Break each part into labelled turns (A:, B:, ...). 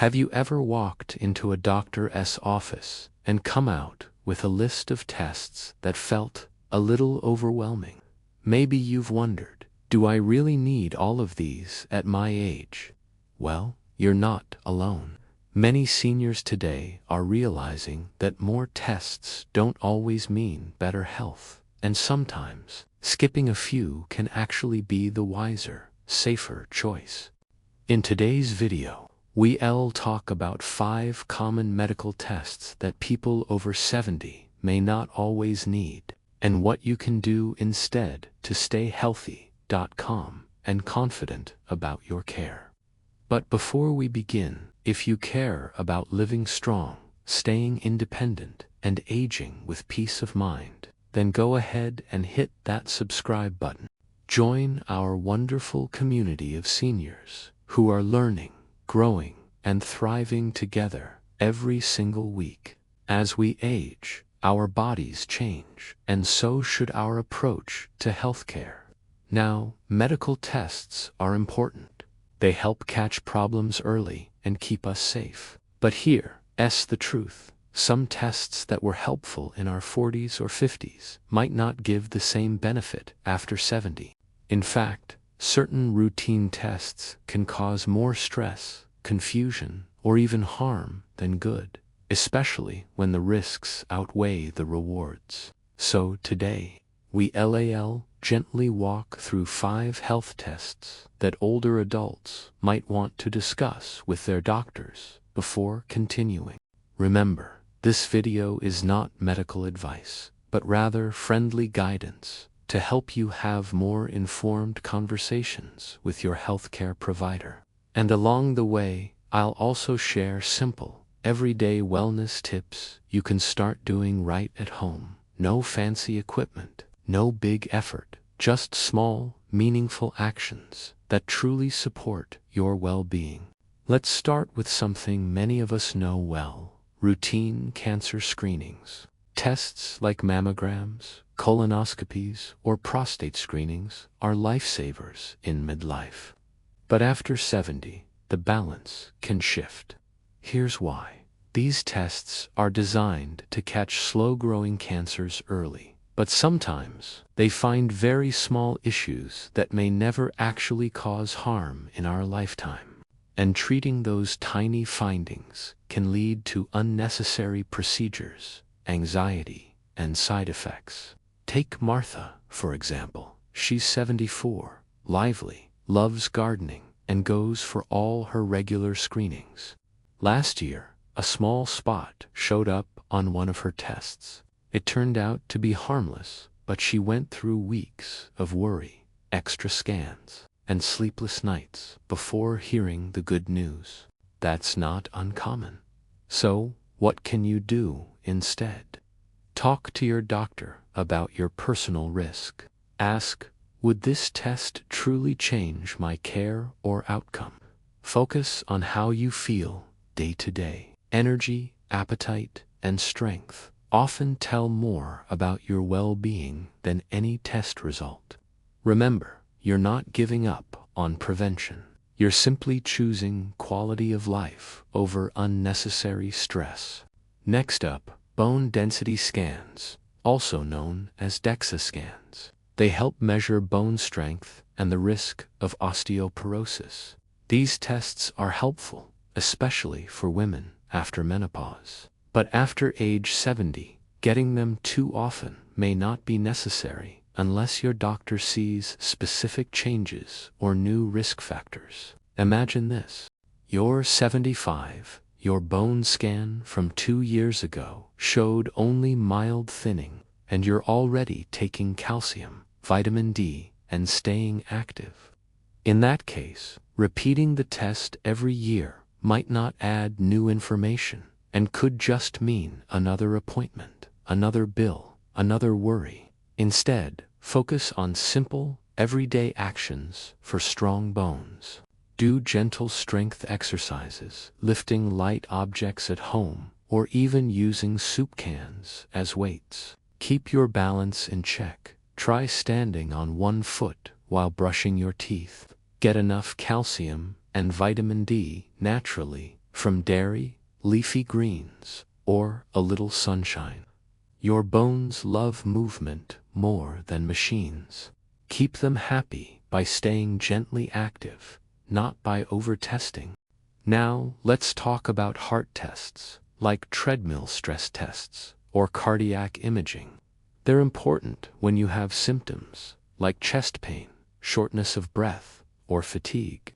A: Have you ever walked into a doctor's office and come out with a list of tests that felt a little overwhelming? Maybe you've wondered, do I really need all of these at my age? Well, you're not alone. Many seniors today are realizing that more tests don't always mean better health, and sometimes skipping a few can actually be the wiser, safer choice. In today's video, we'll talk about 5 common medical tests that people over 70 may not always need, and what you can do instead to stay healthy, calm, and confident about your care. But before we begin, if you care about living strong, staying independent, and aging with peace of mind, then go ahead and hit that subscribe button. Join our wonderful community of seniors who are learning, growing, and thriving together every single week. As we age, our bodies change, and so should our approach to healthcare. Now, medical tests are important. They help catch problems early and keep us safe. But here's the truth. Some tests that were helpful in our 40s or 50s might not give the same benefit after 70. In fact, certain routine tests can cause more stress, confusion, or even harm than good, especially when the risks outweigh the rewards. So today, we'll gently walk through 5 health tests that older adults might want to discuss with their doctors before continuing. Remember, this video is not medical advice, but rather friendly guidance to help you have more informed conversations with your healthcare provider. And along the way, I'll also share simple, everyday wellness tips you can start doing right at home. No fancy equipment, no big effort, just small, meaningful actions that truly support your well-being. Let's start with something many of us know well: routine cancer screenings. Tests like mammograms, colonoscopies, or prostate screenings are lifesavers in midlife. But after 70, the balance can shift. Here's why. These tests are designed to catch slow-growing cancers early, but sometimes they find very small issues that may never actually cause harm in our lifetime. And treating those tiny findings can lead to unnecessary procedures, anxiety, and side effects. Take Martha, for example. She's 74, lively, loves gardening, and goes for all her regular screenings. Last year, a small spot showed up on one of her tests. It turned out to be harmless, but she went through weeks of worry, extra scans, and sleepless nights before hearing the good news. That's not uncommon. So, what can you do instead? Talk to your doctor about your personal risk. Ask, would this test truly change my care or outcome? Focus on how you feel day to day. Energy, appetite, and strength often tell more about your well-being than any test result. Remember, you're not giving up on prevention. You're simply choosing quality of life over unnecessary stress. Next up, bone density scans, also known as DEXA scans. They help measure bone strength and the risk of osteoporosis. These tests are helpful, especially for women after menopause. But after age 70, getting them too often may not be necessary unless your doctor sees specific changes or new risk factors. Imagine this. You're 75, your bone scan from 2 years ago showed only mild thinning, and you're already taking calcium, vitamin D, and staying active. In that case, repeating the test every year might not add new information and could just mean another appointment, another bill, another worry. Instead, focus on simple, everyday actions for strong bones. Do gentle strength exercises, lifting light objects at home, or even using soup cans as weights. Keep your balance in check. Try standing on one foot while brushing your teeth. Get enough calcium and vitamin D naturally from dairy, leafy greens, or a little sunshine. Your bones love movement more than machines. Keep them happy by staying gently active, not by over-testing. Now, let's talk about heart tests, like treadmill stress tests or cardiac imaging. They're important when you have symptoms like chest pain, shortness of breath, or fatigue.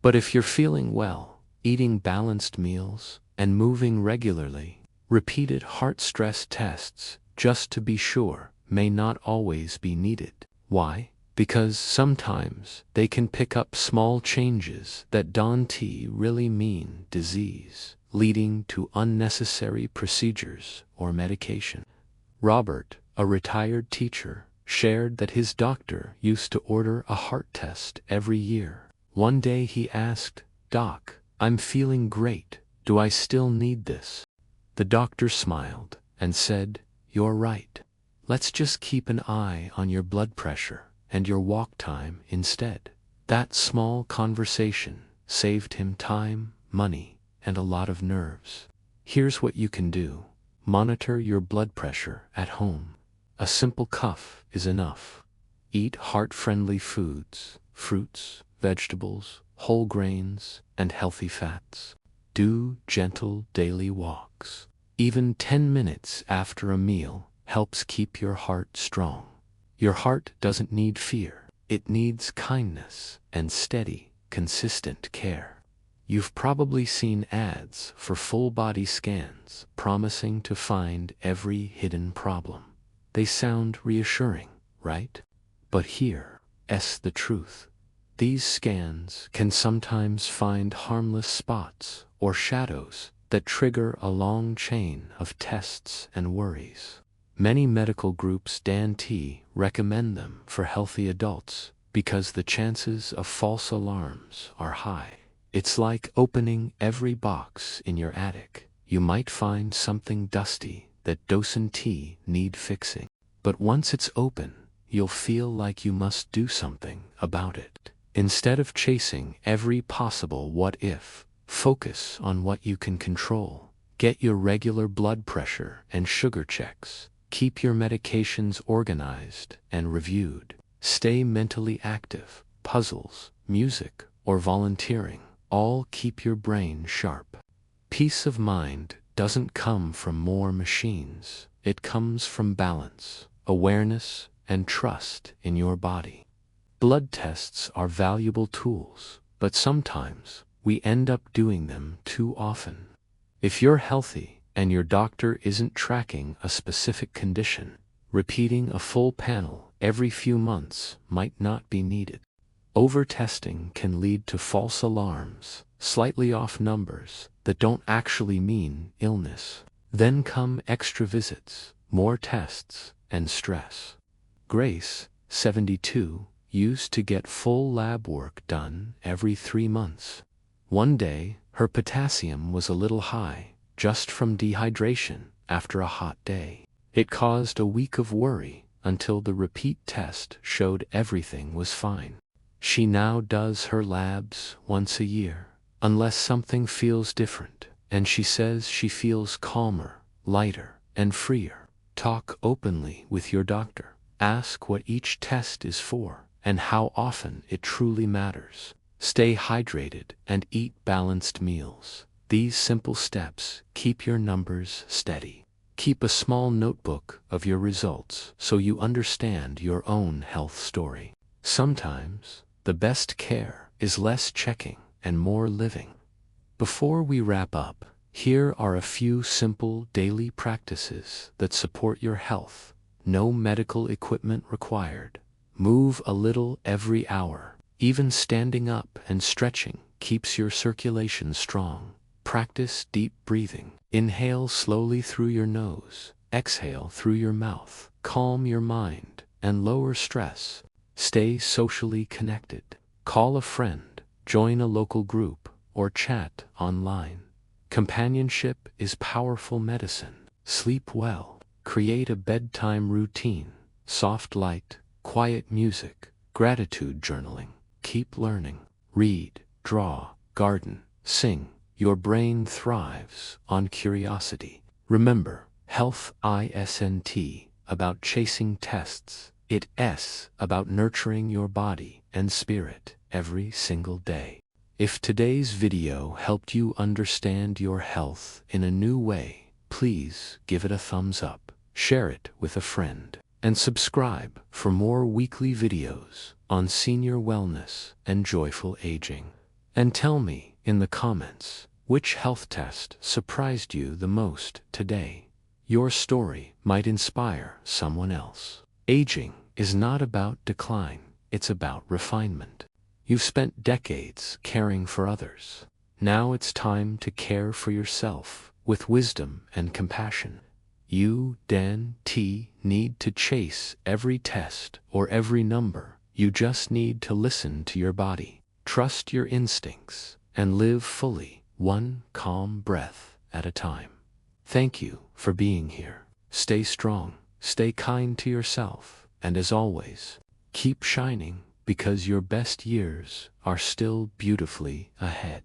A: But if you're feeling well, eating balanced meals, and moving regularly, repeated heart stress tests, just to be sure, may not always be needed. Why? Because sometimes they can pick up small changes that don't really mean disease, leading to unnecessary procedures or medication. Robert, a retired teacher, shared that his doctor used to order a heart test every year. One day he asked, "Doc, I'm feeling great. Do I still need this?" The doctor smiled and said, "You're right. Let's just keep an eye on your blood pressure and your walk time instead." That small conversation saved him time, money, and a lot of nerves. Here's what you can do. Monitor your blood pressure at home. A simple cuff is enough. Eat heart-friendly foods, fruits, vegetables, whole grains, and healthy fats. Do gentle daily walks. Even 10 minutes after a meal helps keep your heart strong. Your heart doesn't need fear. It needs kindness and steady, consistent care. You've probably seen ads for full-body scans promising to find every hidden problem. They sound reassuring, right? But here's the truth. These scans can sometimes find harmless spots or shadows that trigger a long chain of tests and worries. Many medical groups don't recommend them for healthy adults because the chances of false alarms are high. It's like opening every box in your attic. You might find something dusty that doesn't need fixing. But once it's open, you'll feel like you must do something about it. Instead of chasing every possible what if, focus on what you can control. Get your regular blood pressure and sugar checks. Keep your medications organized and reviewed. Stay mentally active. Puzzles, music, or volunteering all keep your brain sharp. Peace of mind doesn't come from more machines. It comes from balance, awareness, and trust in your body. Blood tests are valuable tools, but sometimes we end up doing them too often. If you're healthy and your doctor isn't tracking a specific condition, repeating a full panel every few months might not be needed. Over-testing can lead to false alarms, slightly off numbers that don't actually mean illness. Then come extra visits, more tests, and stress. Grace, 72, used to get full lab work done every 3 months. One day, her potassium was a little high, just from dehydration after a hot day. It caused a week of worry until the repeat test showed everything was fine. She now does her labs once a year, unless something feels different, and she says she feels calmer, lighter, and freer. Talk openly with your doctor. Ask what each test is for and how often it truly matters. Stay hydrated and eat balanced meals. These simple steps keep your numbers steady. Keep a small notebook of your results so you understand your own health story. Sometimes, the best care is less checking and more living. Before we wrap up, here are a few simple daily practices that support your health. No medical equipment required. Move a little every hour. Even standing up and stretching keeps your circulation strong. Practice deep breathing. Inhale slowly through your nose. Exhale through your mouth. Calm your mind and lower stress. Stay socially connected. Call a friend, join a local group, or chat online. Companionship is powerful medicine. Sleep well. Create a bedtime routine. Soft light, quiet music, gratitude journaling. Keep learning. Read, draw, garden, sing. Your brain thrives on curiosity. Remember, health isn't about chasing tests. It's about nurturing your body and spirit every single day. If today's video helped you understand your health in a new way, please give it a thumbs up, share it with a friend, and subscribe for more weekly videos on senior wellness and joyful aging. And tell me in the comments, which health test surprised you the most today? Your story might inspire someone else. Aging is not about decline, it's about refinement. You've spent decades caring for others. Now it's time to care for yourself with wisdom and compassion. You don't need to chase every test or every number. You just need to listen to your body, trust your instincts, and live fully, one calm breath at a time. Thank you for being here. Stay strong, stay kind to yourself, and as always, keep shining, because your best years are still beautifully ahead.